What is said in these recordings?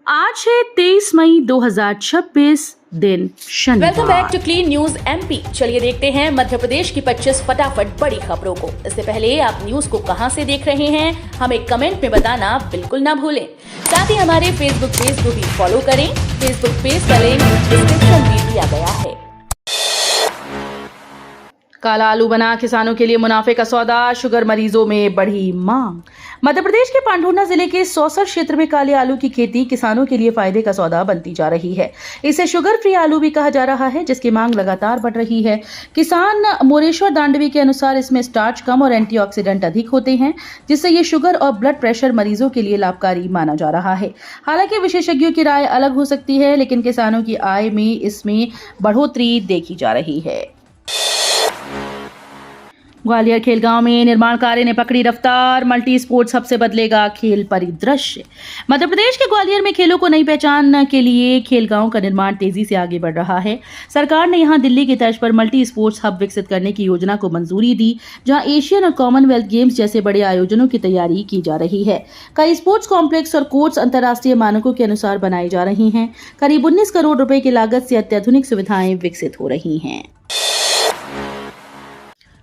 आज है 23 मई 2026 दिन शनिवार। Welcome back to clean news MP. चलिए देखते हैं मध्य प्रदेश की 25 फटाफट बड़ी खबरों को। इससे पहले आप न्यूज को कहां से देख रहे हैं हमें कमेंट में बताना बिल्कुल ना भूलें। साथ ही हमारे फेसबुक पेज को भी फॉलो करें। फेसबुक पेज का लिंक डिस्क्रिप्शन में दिया गया है। काला आलू बना किसानों के लिए मुनाफे का सौदा, शुगर मरीजों में बढ़ी मांग। मध्य प्रदेश के पांढुर्णा जिले के सौसर क्षेत्र में काले आलू की खेती किसानों के लिए फायदे का सौदा बनती जा रही है। इसे शुगर फ्री आलू भी कहा जा रहा है, जिसकी मांग लगातार बढ़ रही है। किसान मोरेश्वर दांडवी के अनुसार इसमें स्टार्च कम और एंटीऑक्सीडेंट अधिक होते हैं, जिससे ये शुगर और ब्लड प्रेशर मरीजों के लिए लाभकारी माना जा रहा है। हालांकि विशेषज्ञों की राय अलग हो सकती है, लेकिन किसानों की आय में इसमें बढ़ोतरी देखी जा रही है। ग्वालियर खेलगांव में निर्माण कार्य ने पकड़ी रफ्तार, मल्टी स्पोर्ट्स हब से बदलेगा खेल परिदृश्य। मध्य प्रदेश के ग्वालियर में खेलों को नई पहचान के लिए खेलगांव का निर्माण तेजी से आगे बढ़ रहा है। सरकार ने यहां दिल्ली की तर्ज पर मल्टी स्पोर्ट्स हब विकसित करने की योजना को मंजूरी दी, जहां एशियन और कॉमनवेल्थ गेम्स जैसे बड़े आयोजनों की तैयारी की जा रही है। कई स्पोर्ट्स कॉम्प्लेक्स और कोर्ट्स अंतर्राष्ट्रीय मानकों के अनुसार बनाए जा रहे हैं। करीब 19 करोड़ रुपए की लागत से अत्याधुनिक सुविधाएं विकसित हो रही हैं।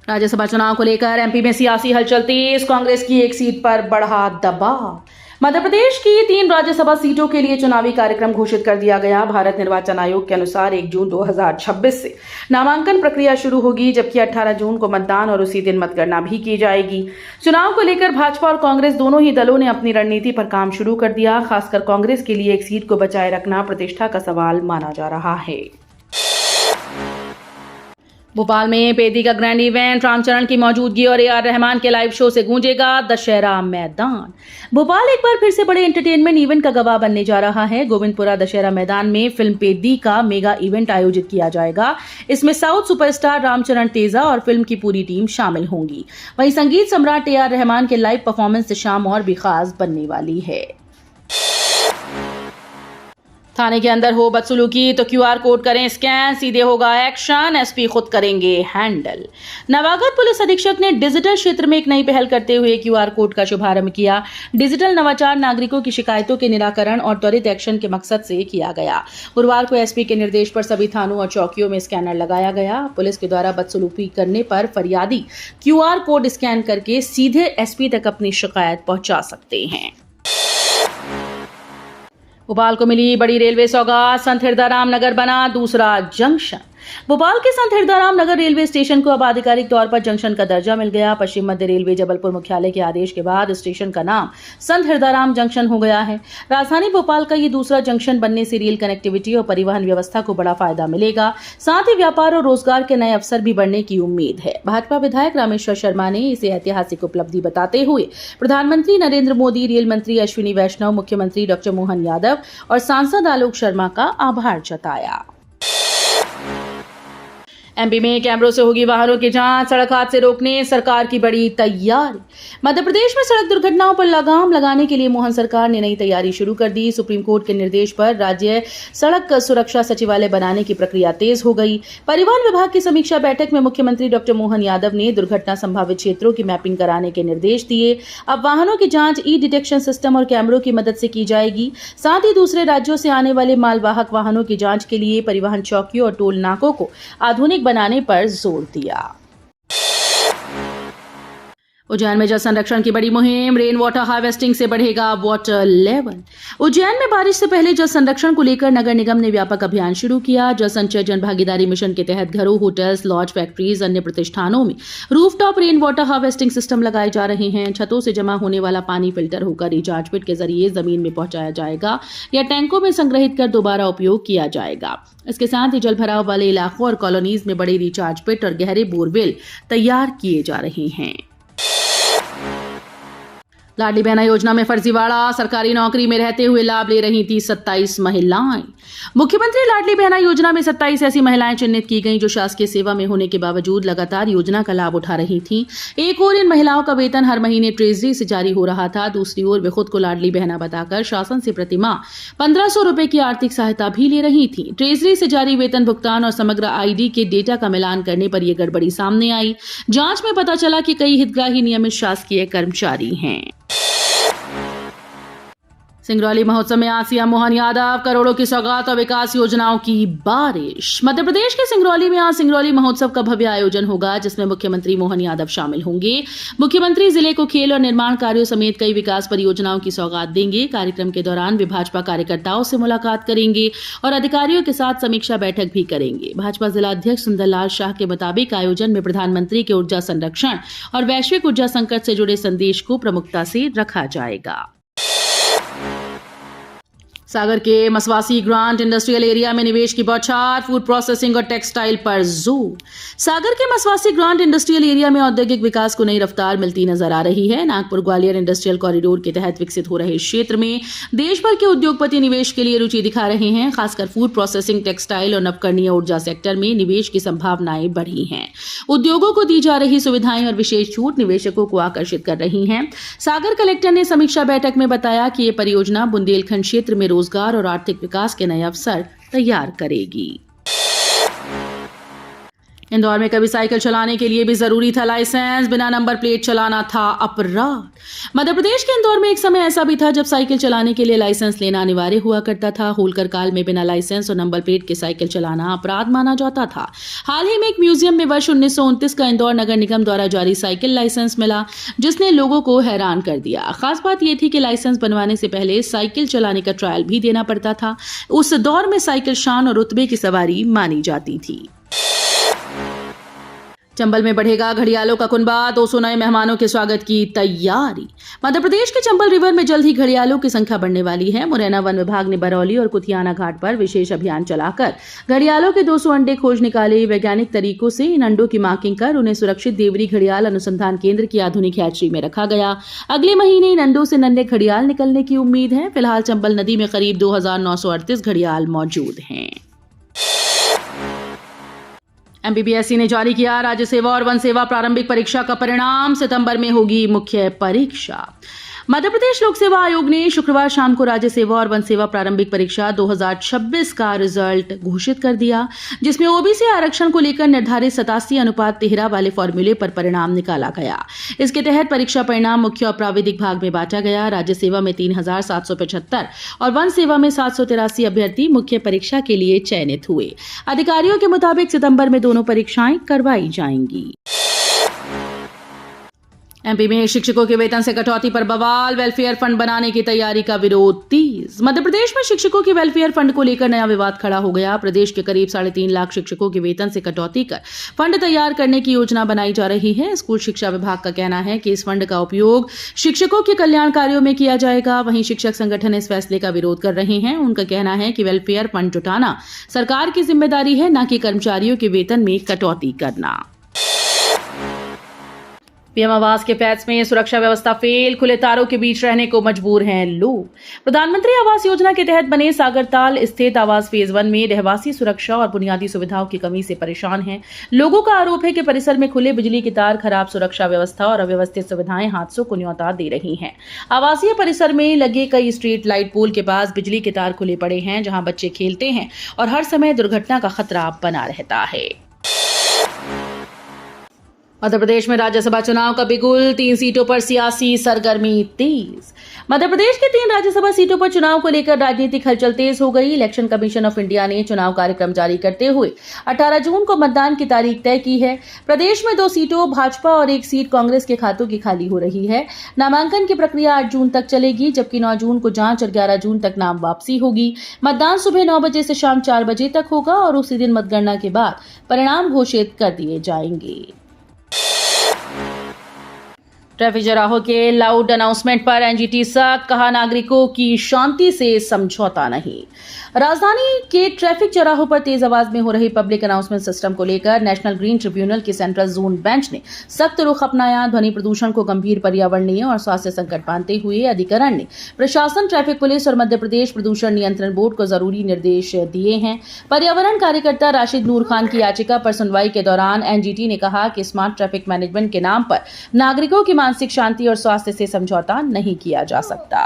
राज्यसभा चुनाव को लेकर एमपी में सियासी हलचल तेज, कांग्रेस की एक सीट पर बढ़ा दबाव। मध्य प्रदेश की 3 राज्यसभा सीटों के लिए चुनावी कार्यक्रम घोषित कर दिया गया। भारत निर्वाचन आयोग के अनुसार 1 जून 2026 से नामांकन प्रक्रिया शुरू होगी, जबकि 18 जून को मतदान और उसी दिन मतगणना भी की जाएगी। चुनाव को लेकर भाजपा और कांग्रेस दोनों ही दलों ने अपनी रणनीति पर काम शुरू कर दिया। खासकर कांग्रेस के लिए एक सीट को बचाए रखना प्रतिष्ठा का सवाल माना जा रहा है। भोपाल में बेदी का ग्रैंड इवेंट, रामचरण की मौजूदगी और AR रहमान के लाइव शो से गूंजेगा दशहरा मैदान। भोपाल एक बार फिर से बड़े एंटरटेनमेंट इवेंट का गवाह बनने जा रहा है। गोविंदपुरा दशहरा मैदान में फिल्म पेदी का मेगा इवेंट आयोजित किया जाएगा। इसमें साउथ सुपरस्टार रामचरण तेजा और फिल्म की पूरी टीम शामिल होंगी। वहीं संगीत सम्राट AR रहमान के लाइव परफॉर्मेंस से शाम और भी खास बनने वाली है। थाने के अंदर हो बदसलूकी तो QR कोड करें स्कैन, सीधे होगा एक्शन, SP खुद करेंगे हैंडल। नवागत पुलिस अधीक्षक ने डिजिटल क्षेत्र में एक नई पहल करते हुए QR कोड का शुभारंभ किया। डिजिटल नवाचार नागरिकों की शिकायतों के निराकरण और त्वरित एक्शन के मकसद से किया गया। गुरुवार को SP के निर्देश पर सभी थानों और चौकियों में स्कैनर लगाया गया। पुलिस के द्वारा बदसलूकी करने पर फरियादी QR कोड स्कैन करके सीधे SP तक अपनी शिकायत पहुंचा सकते हैं। भोपाल को मिली बड़ी रेलवे सौगात, संत हिरदाराम नगर बना दूसरा जंक्शन। भोपाल के संत हिरदाराम नगर रेलवे स्टेशन को अब आधिकारिक तौर पर जंक्शन का दर्जा मिल गया। पश्चिम मध्य रेलवे जबलपुर मुख्यालय के आदेश के बाद स्टेशन का नाम संत हिरदाराम जंक्शन हो गया है। राजधानी भोपाल का ये दूसरा जंक्शन बनने से रेल कनेक्टिविटी और परिवहन व्यवस्था को बड़ा फायदा मिलेगा। साथ ही व्यापार और रोजगार के नए अवसर भी बढ़ने की उम्मीद है। भाजपा विधायक रामेश्वर शर्मा ने इसे ऐतिहासिक उपलब्धि बताते हुए प्रधानमंत्री नरेंद्र मोदी, रेल मंत्री अश्विनी वैष्णव, मुख्यमंत्री डॉ मोहन यादव और सांसद आलोक शर्मा का आभार जताया। MP में कैमरों से होगी वाहनों की जांच, सड़क हादसे रोकने सरकार की बड़ी तैयारी। मध्य प्रदेश में सड़क दुर्घटनाओं पर लगाम लगाने के लिए मोहन सरकार ने नई तैयारी शुरू कर दी। सुप्रीम कोर्ट के निर्देश पर राज्य सड़क सुरक्षा सचिवालय बनाने की प्रक्रिया तेज हो गई। परिवहन विभाग की समीक्षा बैठक में मुख्यमंत्री डॉ मोहन यादव ने दुर्घटना संभावित क्षेत्रों की मैपिंग कराने के निर्देश दिए। अब वाहनों की जांच डिटेक्शन सिस्टम और कैमरों की मदद से की जाएगी। साथ ही दूसरे राज्यों से आने वाले मालवाहक वाहनों की जांच के लिए परिवहन चौकियों और टोल नाकों को आधुनिक बनाने पर जोर दिया। उज्जैन में जल संरक्षण की बड़ी मुहिम, रेन वाटर हार्वेस्टिंग से बढ़ेगा वाटर लेवल। उज्जैन में बारिश से पहले जल संरक्षण को लेकर नगर निगम ने व्यापक अभियान शुरू किया। जल संचय जन भागीदारी मिशन के तहत घरों, होटल्स, लॉज, फैक्ट्रीज, अन्य प्रतिष्ठानों में rooftop rain water harvesting system लगाए जा रहे हैं। छतों से जमा होने वाला पानी फिल्टर होकर रिचार्ज पिट के जरिए जमीन में पहुंचाया जाएगा या टैंकों में संग्रहित कर दोबारा उपयोग किया जाएगा। इसके साथ ही जल भराव वाले इलाकों और कॉलोनीज में बड़े रिचार्ज पिट और गहरे बोरवेल तैयार किए जा रहे हैं। लाडली बहना योजना में फर्जीवाड़ा, सरकारी नौकरी में रहते हुए लाभ ले रही थी 27 महिलाएं। मुख्यमंत्री लाडली बहना योजना में 27 ऐसी महिलाएं चिन्हित की गईं जो शासकीय सेवा में होने के बावजूद लगातार योजना का लाभ उठा रही थीं। एक ओर इन महिलाओं का वेतन हर महीने ट्रेजरी से जारी हो रहा था, दूसरी ओर वे खुद को लाडली बहना बताकर शासन से प्रतिमाह 1500 रुपए की आर्थिक सहायता भी ले रही थी। ट्रेजरी से जारी वेतन भुगतान और समग्र ID के डेटा का मिलान करने पर यह गड़बड़ी सामने आई। जांच में पता चला कि कई हितग्राही नियमित शासकीय कर्मचारी हैं। सिंगरौली महोत्सव में आज सीएम मोहन यादव, करोड़ों की सौगात और विकास योजनाओं की बारिश। मध्य प्रदेश के सिंगरौली में आज सिंगरौली महोत्सव का भव्य आयोजन होगा, जिसमें मुख्यमंत्री मोहन यादव शामिल होंगे। मुख्यमंत्री जिले को खेल और निर्माण कार्यों समेत कई विकास परियोजनाओं की सौगात देंगे। कार्यक्रम के दौरान वे भाजपा कार्यकर्ताओं से मुलाकात करेंगे और अधिकारियों के साथ समीक्षा बैठक भी करेंगे। भाजपा जिला अध्यक्ष सुंदरलाल शाह के मुताबिक आयोजन में प्रधानमंत्री के ऊर्जा संरक्षण और वैश्विक ऊर्जा संकट से जुड़े संदेश को प्रमुखता से रखा जाएगा। सागर के मसवासी ग्रांट इंडस्ट्रियल एरिया में निवेश की बौछार, फूड प्रोसेसिंग और टेक्सटाइल पर जोर। सागर के मसवासी ग्रांट इंडस्ट्रियल एरिया में औद्योगिक विकास को नई रफ्तार मिलती नजर आ रही है। नागपुर ग्वालियर इंडस्ट्रियल कॉरिडोर के तहत विकसित हो रहे इस क्षेत्र में देश भर के उद्योगपति निवेश के लिए रुचि दिखा रहे हैं। खासकर फूड प्रोसेसिंग, टेक्सटाइल और नवकरणीय ऊर्जा सेक्टर में निवेश की संभावनाएं बढ़ी हैं। उद्योगों को दी जा रही सुविधाएं और विशेष छूट निवेशकों को आकर्षित कर रही हैं। सागर कलेक्टर ने समीक्षा बैठक में बताया कि ये परियोजना बुंदेलखंड क्षेत्र में रोजगार और आर्थिक विकास के नए अवसर तैयार करेगी। इंदौर में कभी साइकिल चलाने के लिए भी जरूरी था लाइसेंस, बिना नंबर प्लेट चलाना था अपराध। मध्य प्रदेश के इंदौर में एक समय ऐसा भी था जब साइकिल चलाने के लिए लाइसेंस लेना अनिवार्य हुआ करता था। होलकर काल में बिना लाइसेंस और नंबर प्लेट के साइकिल चलाना अपराध माना जाता था। हाल ही में एक म्यूजियम में वर्ष 1929 का इंदौर नगर निगम द्वारा जारी साइकिल लाइसेंस मिला, जिसने लोगों को हैरान कर दिया। खास बात यह थी कि लाइसेंस बनवाने से पहले साइकिल चलाने का ट्रायल भी देना पड़ता था। उस दौर में साइकिल शान और रुतबे की सवारी मानी जाती थी। चंबल में बढ़ेगा घड़ियालों का कुनबा, 200 नए मेहमानों के स्वागत की तैयारी। मध्य प्रदेश के चंबल रिवर में जल्द ही घड़ियालों की संख्या बढ़ने वाली है। मुरैना वन विभाग ने बरौली और कुथियाना घाट पर विशेष अभियान चलाकर घड़ियालों के 200 अंडे खोज निकाले। वैज्ञानिक तरीकों से इन अंडों की मार्किंग कर उन्हें सुरक्षित देवरी घड़ियाल अनुसंधान केंद्र की आधुनिक हैचरी में रखा गया। अगले महीने इन अंडों से नन्हे घड़ियाल निकलने की उम्मीद है। फिलहाल चंबल नदी में करीब 2938 घड़ियाल मौजूद हैं। एमपीपीएससी ने जारी किया राज्य सेवा और वन सेवा प्रारंभिक परीक्षा का परिणाम। सितंबर में होगी मुख्य परीक्षा। मध्य प्रदेश लोक सेवा आयोग ने शुक्रवार शाम को राज्य सेवा और वन सेवा प्रारंभिक परीक्षा 2026 का रिजल्ट घोषित कर दिया, जिसमें ओबीसी आरक्षण को लेकर निर्धारित 87:13 वाले फॉर्मूले पर परिणाम निकाला गया। इसके तहत परीक्षा परिणाम मुख्य और प्राविधिक भाग में बांटा गया। राज्य सेवा में 3775 और वन सेवा में 783 अभ्यर्थी मुख्य परीक्षा के लिए चयनित हुए। अधिकारियों के मुताबिक सितंबर में दोनों परीक्षाएं करवाई जाएंगी। एमपी में शिक्षकों के वेतन से कटौती पर बवाल, वेलफेयर फंड बनाने की तैयारी का विरोध तेज। मध्य प्रदेश में शिक्षकों के वेलफेयर फंड को लेकर नया विवाद खड़ा हो गया। प्रदेश के करीब 3.5 लाख शिक्षकों के वेतन से कटौती कर फंड तैयार करने की योजना बनाई जा रही है। स्कूल शिक्षा विभाग का कहना है कि इस फंड का उपयोग शिक्षकों के कल्याण कार्यों में किया जाएगा। वहीं शिक्षक संगठन इस फैसले का विरोध कर रहे हैं। उनका कहना है कि वेलफेयर फंड जुटाना सरकार की जिम्मेदारी है, न कि कर्मचारियों के वेतन में कटौती करना। पीएम आवास के फ्लैट्स में सुरक्षा व्यवस्था फेल, खुले तारों के बीच रहने को मजबूर हैं लोग। प्रधानमंत्री आवास योजना के तहत बने सागरताल स्थित आवास फेज 1 में रहवासी सुरक्षा और बुनियादी सुविधाओं की कमी से परेशान हैं। लोगों का आरोप है कि परिसर में खुले बिजली के तार, खराब सुरक्षा व्यवस्था और अव्यवस्थित सुविधाएं हादसों को न्योता दे रही हैं। आवासीय परिसर में लगे कई स्ट्रीट लाइट पोल के पास बिजली के तार खुले पड़े हैं, जहां बच्चे खेलते हैं और हर समय दुर्घटना का खतरा बना रहता है। मध्य प्रदेश में राज्यसभा चुनाव का बिगुल, 3 सीटों पर सियासी सरगर्मी तेज। मध्य प्रदेश के 3 राज्यसभा सीटों पर चुनाव को लेकर राजनीतिक हलचल तेज हो गई। इलेक्शन कमीशन ऑफ इंडिया ने चुनाव कार्यक्रम जारी करते हुए 18 जून को मतदान की तारीख तय की है। प्रदेश में 2 सीटों भाजपा और 1 सीट कांग्रेस के खातों की खाली हो रही है। नामांकन की प्रक्रिया 8 जून तक चलेगी, जबकि 9 जून को जांच और 11 जून तक नाम वापसी होगी। मतदान सुबह 9 बजे से शाम 4 बजे तक होगा और उसी दिन मतगणना के बाद परिणाम घोषित कर दिए जाएंगे। ट्रैफिक चौराहों के लाउड अनाउंसमेंट पर एनजीटी सख्त, कहा नागरिकों की शांति से समझौता नहीं। राजधानी के ट्रैफिक चौराहों पर तेज आवाज में हो रही पब्लिक अनाउंसमेंट सिस्टम को लेकर नेशनल ग्रीन ट्रिब्यूनल की सेंट्रल जोन बेंच ने सख्त रुख अपनाया। ध्वनि प्रदूषण को गंभीर पर्यावरणीय और स्वास्थ्य संकट मानते हुए अधिकरण ने प्रशासन, ट्रैफिक पुलिस और मध्य प्रदेश प्रदूषण नियंत्रण बोर्ड को जरूरी निर्देश दिए हैं। पर्यावरण कार्यकर्ता राशिद नूर खान की याचिका पर सुनवाई के दौरान एनजीटी ने कहा कि स्मार्ट ट्रैफिक मैनेजमेंट के नाम पर नागरिकों की मानसिक शांति और स्वास्थ्य से समझौता नहीं किया जा सकता।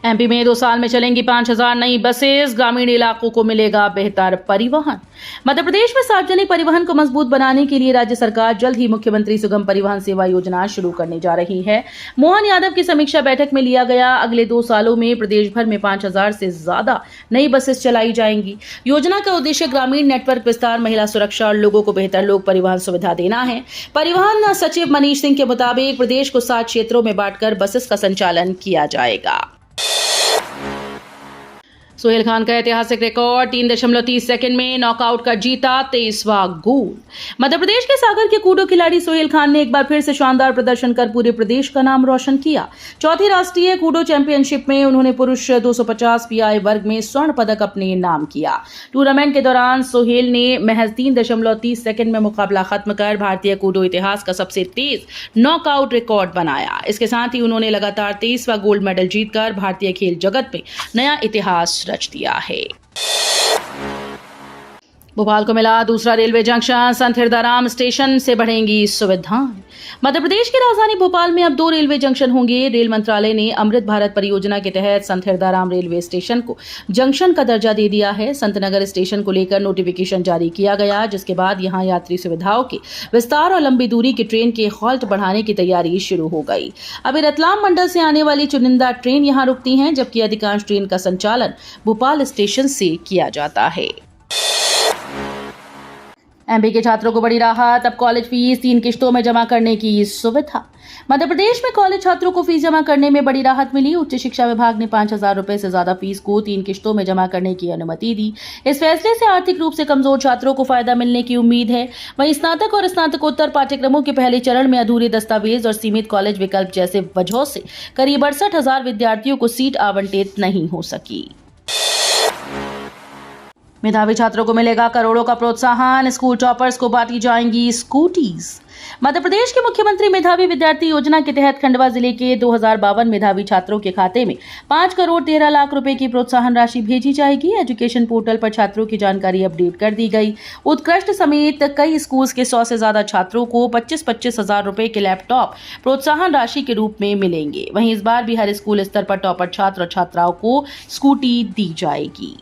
एमपी में 2 साल में चलेंगी 5,000 नई बसेस, ग्रामीण इलाकों को मिलेगा बेहतर परिवहन। मध्य प्रदेश में सार्वजनिक परिवहन को मजबूत बनाने के लिए राज्य सरकार जल्द ही मुख्यमंत्री सुगम परिवहन सेवा योजना शुरू करने जा रही है। मोहन यादव की समीक्षा बैठक में लिया गया अगले 2 सालों में प्रदेश भर में 5,000 से ज्यादा नई बसेस चलाई जाएंगी। योजना का उद्देश्य ग्रामीण नेटवर्क विस्तार, महिला सुरक्षा और लोगों को बेहतर लोक परिवहन सुविधा देना है। परिवहन सचिव मनीष सिंह के मुताबिक प्रदेश को 7 क्षेत्रों में बांटकर बसेस का संचालन किया जाएगा। सोहेल खान का ऐतिहासिक रिकॉर्ड 3.30 सेकंड में नॉकआउट कर जीता 23वां गोल। मध्य प्रदेश के सागर के कूडो खिलाड़ी सोहेल खान ने एक बार फिर से शानदार प्रदर्शन कर पूरे प्रदेश का नाम रोशन किया। चौथी राष्ट्रीय कूडो चैंपियनशिप में उन्होंने पुरुष 250 पीआई वर्ग में स्वर्ण पदक अपने नाम किया। टूर्नामेंट के दौरान सोहेल ने महज 3.30 सेकंड में मुकाबला खत्म कर भारतीय कूडो इतिहास का सबसे तेज नॉकआउट रिकॉर्ड बनाया। इसके साथ ही उन्होंने लगातार 23वां गोल्ड मेडल जीतकर भारतीय खेल जगत में नया इतिहास रच दिया है। भोपाल को मिला दूसरा railway junction, Sant Hirdaram station से बढ़ेंगी सुविधाएं। मध्य प्रदेश की राजधानी भोपाल में अब 2 रेलवे जंक्शन होंगे। रेल मंत्रालय ने अमृत भारत परियोजना के तहत संत हिरदाराम रेलवे स्टेशन को जंक्शन का दर्जा दे दिया है। संतनगर स्टेशन को लेकर नोटिफिकेशन जारी किया गया, जिसके बाद यहां यात्री सुविधाओं के विस्तार और लंबी दूरी की ट्रेन के हॉल्ट बढ़ाने की तैयारी शुरू हो गई। अभी रतलाम मंडल से आने वाली चुनिंदा ट्रेन यहां रुकती हैं, जबकि अधिकांश ट्रेन का संचालन भोपाल स्टेशन से किया जाता है। एमपी के छात्रों को बड़ी राहत, अब कॉलेज फीस 3 किश्तों में जमा करने की सुविधा। मध्य प्रदेश में कॉलेज छात्रों को फीस जमा करने में बड़ी राहत मिली। उच्च शिक्षा विभाग ने 5,000 रुपए से ज्यादा फीस को 3 किश्तों में जमा करने की अनुमति दी। इस फैसले से आर्थिक रूप से कमजोर छात्रों को फायदा मिलने की उम्मीद है। वहीं स्नातक और स्नातकोत्तर पाठ्यक्रमों के पहले चरण में अधूरे दस्तावेज और सीमित कॉलेज विकल्प जैसे वजहों से करीब 68,000 विद्यार्थियों को सीट आवंटित नहीं हो सकी। मेधावी छात्रों को मिलेगा करोड़ों का प्रोत्साहन, स्कूल टॉपर्स को बांटी जाएंगी स्कूटीज। मध्य प्रदेश के मुख्यमंत्री मेधावी विद्यार्थी योजना के तहत खंडवा जिले के 2052 मेधावी छात्रों के खाते में 5 करोड़ 13 लाख रुपए की प्रोत्साहन राशि भेजी जाएगी। एजुकेशन पोर्टल पर छात्रों की जानकारी अपडेट कर दी गई। उत्कृष्ट समेत कई स्कूल्स के 100 से ज्यादा छात्रों को 25-25 हजार रुपए के लैपटॉप प्रोत्साहन राशि के रूप में मिलेंगे। वहीं इस बार भी हर स्कूल स्तर पर टॉपर छात्र और छात्राओं को स्कूटी दी जाएगी।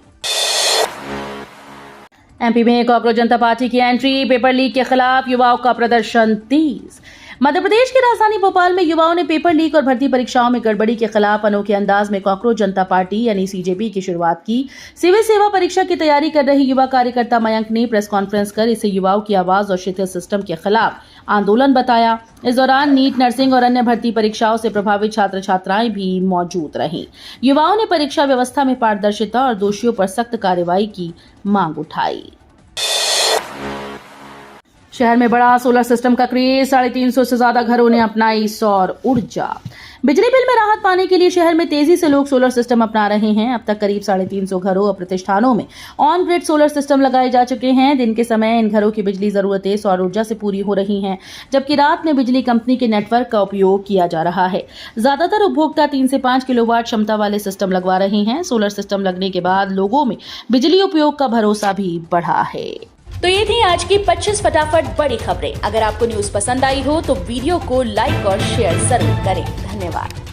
एमपी में कांग्रेस जनता पार्टी की एंट्री, पेपर लीक के खिलाफ युवाओं का प्रदर्शन तेज। मध्य प्रदेश की राजधानी भोपाल में युवाओं ने पेपर लीक और भर्ती परीक्षाओं में गड़बड़ी के खिलाफ अनोखे अंदाज में कांग्रेस जनता पार्टी यानी सीजेपी की शुरुआत की। सिविल सेवा परीक्षा की तैयारी कर रहे युवा कार्यकर्ता मयंक ने प्रेस कॉन्फ्रेंस कर इसे युवाओं की आवाज और शिथिल सिस्टम के खिलाफ आंदोलन बताया। इस दौरान नीट, नर्सिंग और अन्य भर्ती परीक्षाओं से प्रभावित छात्र छात्राएं भी मौजूद रहीं। युवाओं ने परीक्षा व्यवस्था में पारदर्शिता और दोषियों पर सख्त कार्रवाई की मांग उठाई। शहर में बड़ा सोलर सिस्टम का क्रेज, 350 से ज्यादा घरों ने अपनाई सौर ऊर्जा। बिजली बिल में राहत पाने के लिए शहर में तेजी से लोग सोलर सिस्टम अपना रहे हैं। अब तक करीब 350 घरों और प्रतिष्ठानों में ऑन ग्रिड सोलर सिस्टम लगाए जा चुके हैं। दिन के समय इन घरों की बिजली जरूरतें सौर ऊर्जा से पूरी हो रही हैं, जबकि रात में बिजली कंपनी के नेटवर्क का उपयोग किया जा रहा है। ज्यादातर उपभोक्ता 3 से 5 किलोवाट क्षमता वाले सिस्टम लगवा रहे हैं। सोलर सिस्टम लगने के बाद लोगों में बिजली उपयोग का भरोसा भी बढ़ा है। तो ये थी आज की 25 फटाफट बड़ी खबरें। अगर आपको न्यूज पसंद आई हो तो वीडियो को लाइक और शेयर जरूर करें। धन्यवाद।